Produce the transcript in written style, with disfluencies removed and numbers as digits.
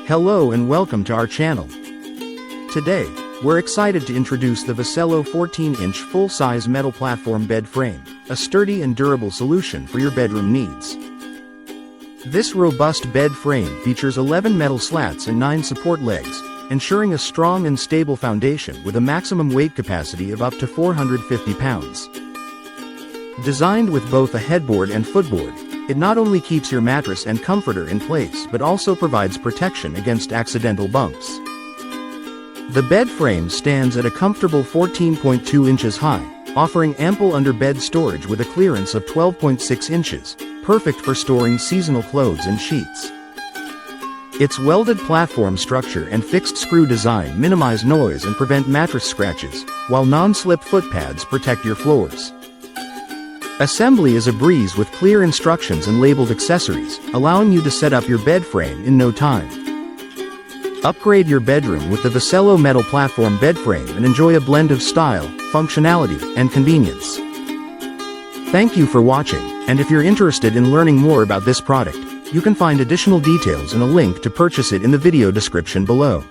Hello and welcome to our channel. Today, we're excited to introduce the VECELO 14-inch full-size metal platform bed frame, a sturdy and durable solution for your bedroom needs. This robust bed frame features 11 metal slats and 9 support legs, ensuring a strong and stable foundation with a maximum weight capacity of up to 450 pounds. Designed with both a headboard and footboard, it not only keeps your mattress and comforter in place but also provides protection against accidental bumps. The bed frame stands at a comfortable 14.2 inches high, offering ample under-bed storage with a clearance of 12.6 inches, perfect for storing seasonal clothes and sheets. Its welded platform structure and fixed screw design minimize noise and prevent mattress scratches, while non-slip foot pads protect your floors. Assembly is a breeze with clear instructions and labeled accessories, allowing you to set up your bed frame in no time. Upgrade your bedroom with the VECELO metal platform bed frame and enjoy a blend of style, functionality, and convenience. Thank you for watching, and if you're interested in learning more about this product, you can find additional details and a link to purchase it in the video description below.